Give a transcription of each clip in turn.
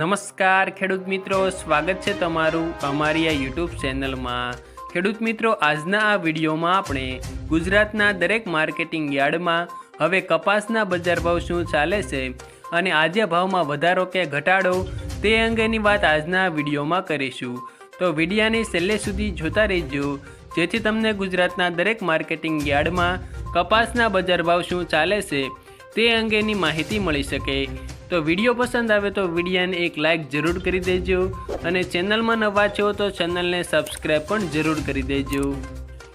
નમસ્કાર ખેડૂત મિત્રો, સ્વાગત છે તમારું અમારી આ યુટ્યુબ ચેનલમાં। ખેડૂત મિત્રો, આજના આ વિડીયોમાં આપણે ગુજરાતના દરેક માર્કેટિંગ યાર્ડમાં હવે કપાસના બજાર ભાવ શું ચાલે છે અને આજે ભાવમાં વધારો કે ઘટાડો તે અંગેની વાત આજના વિડીયોમાં કરીશું। તો વિડીયાની છેલ્લે સુધી જોતા રહેજો, જેથી તમને ગુજરાતના દરેક માર્કેટિંગ યાર્ડમાં કપાસના બજાર ભાવ શું ચાલે છે તે અંગેની માહિતી મળી શકે। તો વિડીયો પસંદ આવે તો વિડીયાને એક લાઇક જરૂર કરી દેજો અને ચેનલમાં નવા છો તો ચેનલને સબસ્ક્રાઈબ પણ જરૂર કરી દેજો।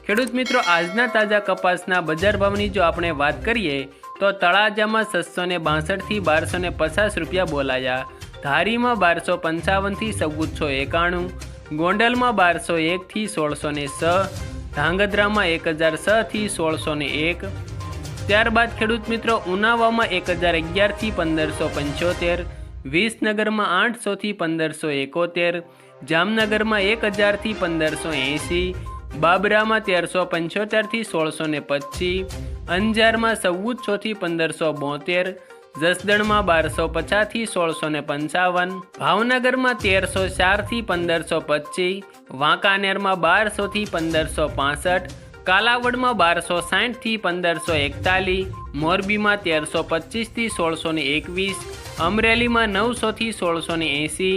ખેડૂત મિત્રો, આજના તાજા કપાસના બજાર ભાવની જો આપણે વાત કરીએ તો તળાજામાં 662 થી 1250 રૂપિયા બોલાયા, ધારીમાં 1255 થી 1491, ગોંડલમાં 1201 થી 1606, ધાંગધ્રામાં 1006 થી 1601। ત્યારબાદ ખેડૂત મિત્રો, ઉનાવામાં 1011 થી 1575, વિસનગરમાં 800 થી 1571, જામનગરમાં 1000 થી 1580, બાબરામાં 1375 થી 1625, અંજારમાં 1400 થી 1572, જસદણમાં 1250 થી 1655, ભાવનગરમાં 1304 થી 1525, વાંકાનેરમાં 1200 થી 1565, કાલાવડમાં 1260 થી 1541, મોરબીમાં 1325 થી 1621, અમરેલીમાં 900 થી 1680,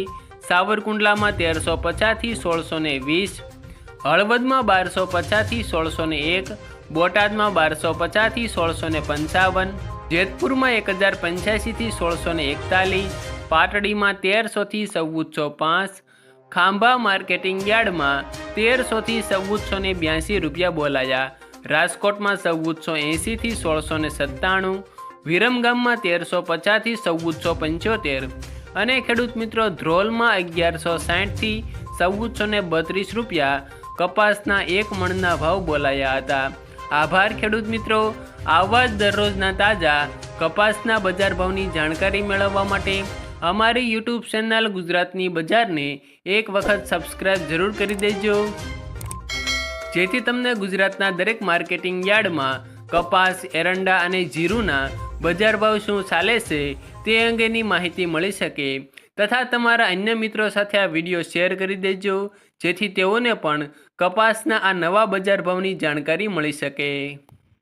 સાવરકુંડલામાં 1350 થી 1620, હળવદમાં 1250 થી 1601, બોટાદમાં 1250 થી 1655, જેતપુરમાં 1085 થી 1641, પાટડીમાં 1300 થી 1405, ખાંભા માર્કેટિંગ યાર્ડમાં 1300 થી 1482 રૂપિયા બોલાયા, રાજકોટમાં 1480 થી 1697, વિરમગામમાં 1350 થી 1475 અને ખેડૂત મિત્રો, ધ્રોલમાં 1160 થી 1432 રૂપિયા કપાસના એક મણના ભાવ બોલાયા હતા। આભાર ખેડૂત મિત્રો। આવા જ દરરોજના તાજા કપાસના બજાર ભાવની જાણકારી મેળવવા માટે અમારી યુટ્યુબ ચેનલ ગુજરાતની બજારને એક વખત સબસ્ક્રાઈબ જરૂર કરી દેજો, જેથી તમને ગુજરાતના દરેક માર્કેટિંગ યાર્ડમાં કપાસ, એરંડા અને જીરુના બજાર ભાવ શું ચાલે છે તે અંગેની માહિતી મળી શકે તથા તમારા અન્ય મિત્રો સાથે આ વિડીયો શેર કરી દેજો, જેથી તેઓને પણ કપાસના આ નવા બજાર ભાવની જાણકારી મળી શકે।